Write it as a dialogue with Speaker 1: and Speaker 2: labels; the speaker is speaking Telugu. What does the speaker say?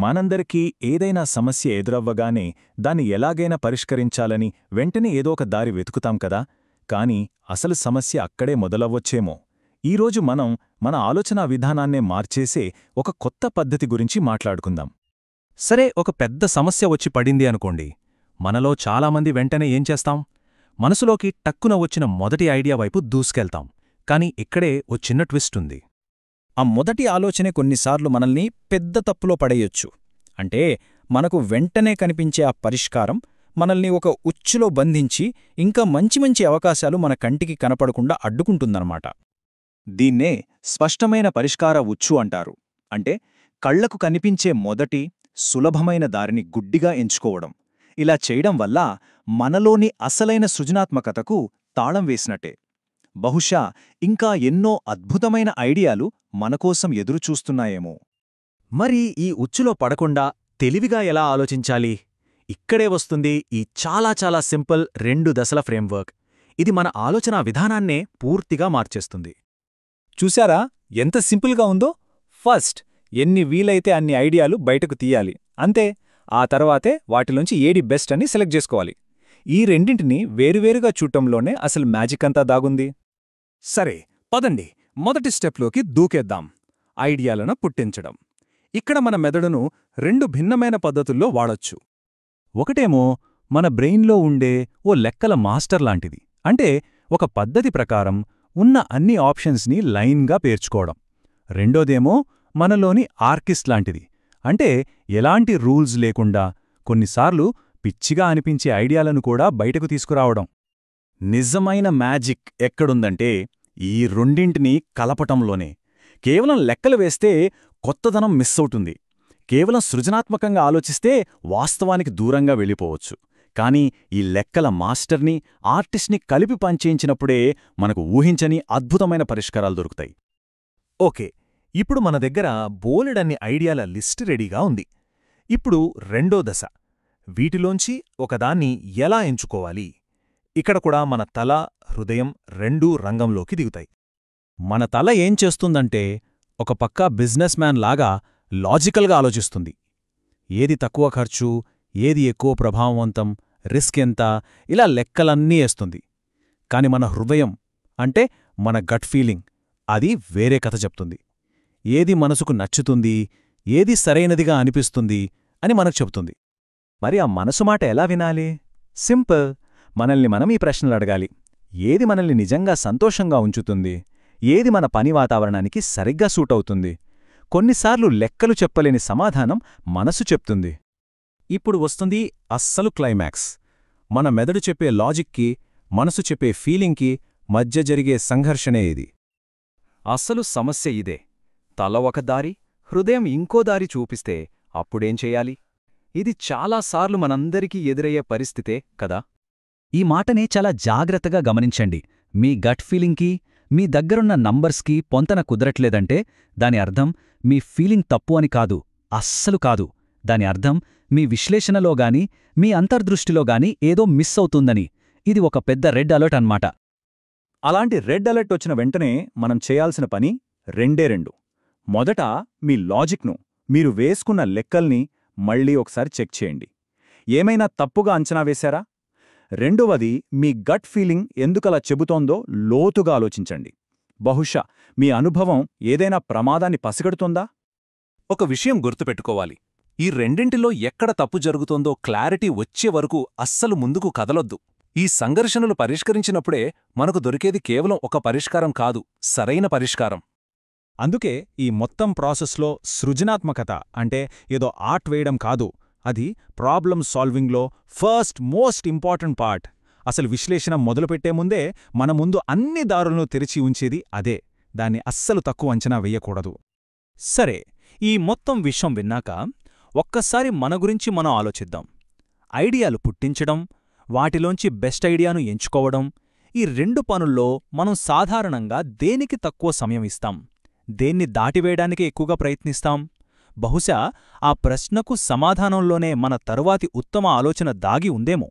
Speaker 1: మనందరికీ ఏదైనా సమస్య ఎదురవ్వగానే దాన్ని ఎలాగైనా పరిష్కరించాలని వెంటనే ఏదో ఒక దారి వెతుకుతాం కదా. కాని అసలు సమస్య అక్కడే మొదలవ్వొచ్చేమో. ఈరోజు మనం మన ఆలోచనా విధానాన్నే మార్చేసే ఒక కొత్త పద్ధతి గురించి మాట్లాడుకుందాం.
Speaker 2: సరే, ఒక పెద్ద సమస్య వచ్చి పడింది అనుకోండి. మనలో చాలామంది వెంటనే ఏం చేస్తాం? మనసులోకి టక్కున వచ్చిన మొదటి ఐడియా వైపు దూసుకెళ్తాం. కాని ఇక్కడే ఓ చిన్న ట్విస్ట్ ఉంది.
Speaker 3: ఆ మొదటి ఆలోచనే కొన్నిసార్లు మనల్ని పెద్ద తప్పులో పడేయొచ్చు. అంటే మనకు వెంటనే కనిపించే ఆ పరిష్కారం మనల్ని ఒక ఉచ్చులో బంధించి ఇంకా మంచి మంచి అవకాశాలు మన కంటికి కనపడకుండా అడ్డుకుంటుందన్నమాట.
Speaker 4: దీన్నే స్పష్టమైన పరిష్కార ఉచ్చు అంటారు. అంటే కళ్లకు కనిపించే మొదటి సులభమైన దారిని గుడ్డిగా ఎంచుకోవడం. ఇలా చేయడం వల్ల మనలోని అసలైన సృజనాత్మకతకు తాళం వేసినట్టే. బహుశా ఇంకా ఎన్నో అద్భుతమైన ఐడియాలు మనకోసం ఎదురుచూస్తున్నాయేమో.
Speaker 2: మరి ఈ ఉచ్చులో పడకుండా తెలివిగా ఎలా ఆలోచించాలి? ఇక్కడే వస్తుంది ఈ చాలా చాలా సింపుల్ 2 దశల ఫ్రేమ్వర్క్. ఇది మన ఆలోచనా విధానాన్నే పూర్తిగా మార్చేస్తుంది.
Speaker 3: చూశారా ఎంత సింపుల్గా ఉందో? ఫస్ట్ ఎన్ని వీలైతే అన్ని ఐడియాలు బయటకు తీయాలి, అంతే. ఆ తర్వాతే వాటిలోంచి ఏది బెస్ట్ అని సెలెక్ట్ చేసుకోవాలి. ఈ రెండింటినీ వేరువేరుగా చూడటంలోనే అసలు మ్యాజిక్ అంతా దాగుంది.
Speaker 2: సరే, పదండి మొదటి స్టెప్లోకి దూకేద్దాం. ఐడియాలను పుట్టించడం. ఇక్కడ మన మెదడును 2 భిన్నమైన పద్ధతుల్లో వాడొచ్చు. ఒకటేమో మన బ్రెయిన్లో ఉండే ఓ లెక్కల మాస్టర్ లాంటిది. అంటే ఒక పద్ధతి ప్రకారం ఉన్న అన్ని ఆప్షన్స్ని లైన్గా పేర్చుకోవడం. రెండోదేమో మనలోని ఆర్కిస్ట్ లాంటిది. అంటే ఎలాంటి రూల్స్ లేకుండా కొన్నిసార్లు పిచ్చిగా అనిపించే ఐడియాలను కూడా బయటకు తీసుకురావడం.
Speaker 1: నిజమైన మ్యాజిక్ ఎక్కడుందంటే ఈ రెండింటినీ కలపటంలోనే. కేవలం లెక్కలు వేస్తే కొత్తదనం మిస్ అవుతుంది. కేవలం సృజనాత్మకంగా ఆలోచిస్తే వాస్తవానికి దూరంగా వెళ్ళిపోవచ్చు. కానీ ఈ లెక్కల మాస్టర్ని, ఆర్టిస్ట్ని కలిపి పనిచేయించినప్పుడే మనకు ఊహించని అద్భుతమైన పరిష్కారాలు దొరుకుతాయి.
Speaker 2: ఓకే, ఇప్పుడు మన దగ్గర బోలెడన్ని ఐడియాల లిస్ట్ రెడీగా ఉంది. ఇప్పుడు రెండో దశ. వీటిలోంచి ఒకదాన్ని ఎలా ఎంచుకోవాలి? ఇక్కడ కూడా మన తల, హృదయం రెండూ రంగంలోకి దిగుతాయి.
Speaker 3: మన తల ఏం చేస్తుందంటే ఒక పక్కా బిజినెస్ మ్యాన్ లాగా లాజికల్గా ఆలోచిస్తుంది. ఏది తక్కువ ఖర్చు, ఏది ఎక్కువ ప్రభావవంతం, రిస్క్ ఎంత, ఇలా లెక్కలన్నీ వేస్తుంది. కాని మన హృదయం అంటే మన గట్ ఫీలింగ్, అది వేరే కథ చెప్తుంది. ఏది మనసుకు నచ్చుతుంది, ఏది సరైనదిగా అనిపిస్తుంది అని మనకు చెబుతుంది.
Speaker 4: మరి ఆ మనసు మాట ఎలా వినాలి? సింపుల్. మనల్ని మనం ఈ ప్రశ్నలు అడగాలి. ఏది మనల్ని నిజంగా సంతోషంగా ఉంచుతుంది? ఏది మన పని వాతావరణానికి సరిగ్గా సూటవుతుంది? కొన్నిసార్లు లెక్కలు చెప్పలేని సమాధానం మనసు చెప్తుంది.
Speaker 3: ఇప్పుడు వస్తుంది అస్సలు క్లైమాక్స్. మన మెదడు చెప్పే లాజిక్కి, మనసు చెప్పే ఫీలింగ్కి మధ్య జరిగే సంఘర్షణే ఇది.
Speaker 4: అసలు సమస్య ఇదే. తల ఒక దారి, హృదయం ఇంకో దారి చూపిస్తే అప్పుడేం చెయ్యాలి? ఇది చాలాసార్లు మనందరికీ ఎదురయ్యే పరిస్థితే కదా.
Speaker 3: ఈ మాటనే చాలా జాగ్రత్తగా గమనించండి. మీ గట్ ఫీలింగ్కి, మీ దగ్గరున్న నంబర్స్కి పొంతన కుదరట్లేదంటే దాని అర్థం మీ ఫీలింగ్ తప్పు అని కాదు, అస్సలు కాదు. దాని అర్థం మీ విశ్లేషణలోగాని, మీ అంతర్దృష్టిలోగాని ఏదో మిస్ అవుతుందని. ఇది ఒక పెద్ద రెడ్ అలర్ట్ అన్నమాట.
Speaker 4: అలాంటి రెడ్ అలర్ట్ వచ్చిన వెంటనే మనం చేయాల్సిన పని రెండే రెండు. మొదట మీ లాజిక్ను, మీరు వేసుకున్న లెక్కల్ని మళ్ళీ ఒకసారి చెక్ చేయండి. ఏమైనా తప్పుగా అంచనా వేశారా? రెండవది, మీ గట్ ఫీలింగ్ ఎందుకలా చెబుతోందో లోతుగా ఆలోచించండి. బహుశా మీ అనుభవం ఏదైనా ప్రమాదాన్ని పసిగడుతోందా?
Speaker 2: ఒక విషయం గుర్తుపెట్టుకోవాలి. ఈ రెండింటిలో ఎక్కడ తప్పు జరుగుతోందో క్లారిటీ వచ్చే వరకు అస్సలు ముందుకు కదలొద్దు. ఈ సంఘర్షణలు పరిష్కరించినప్పుడే మనకు దొరికేది కేవలం ఒక పరిష్కారం కాదు, సరైన పరిష్కారం.
Speaker 3: అందుకే ఈ మొత్తం ప్రాసెస్లో సృజనాత్మకత అంటే ఏదో ఆర్ట్ వేయడం కాదు, అది ప్రాబ్లమ్ సాల్వింగ్లో ఫస్ట్ మోస్ట్ ఇంపార్టెంట్ పార్ట్. అసలు విశ్లేషణ మొదలుపెట్టే ముందే మన ముందు అన్ని దారులను తెరిచి ఉంచేది అదే. దాన్ని అస్సలు తక్కువ అంచనా వెయ్యకూడదు. సరే, ఈ మొత్తం విషయం విన్నాక ఒక్కసారి మన గురించి మనం ఆలోచిద్దాం. ఐడియాలు పుట్టించడం, వాటిలోంచి బెస్ట్ ఐడియాను ఎంచుకోవడం, ఈ 2 పనుల్లో మనం సాధారణంగా దేనికి తక్కువ సమయం ఇస్తాం? దేన్ని దాటివేయడానికి ఎక్కువగా ప్రయత్నిస్తాం? బహుశా ఆ ప్రశ్నకు సమాధానంలోనే మన తరువాతి ఉత్తమ ఆలోచన దాగి ఉందేమో.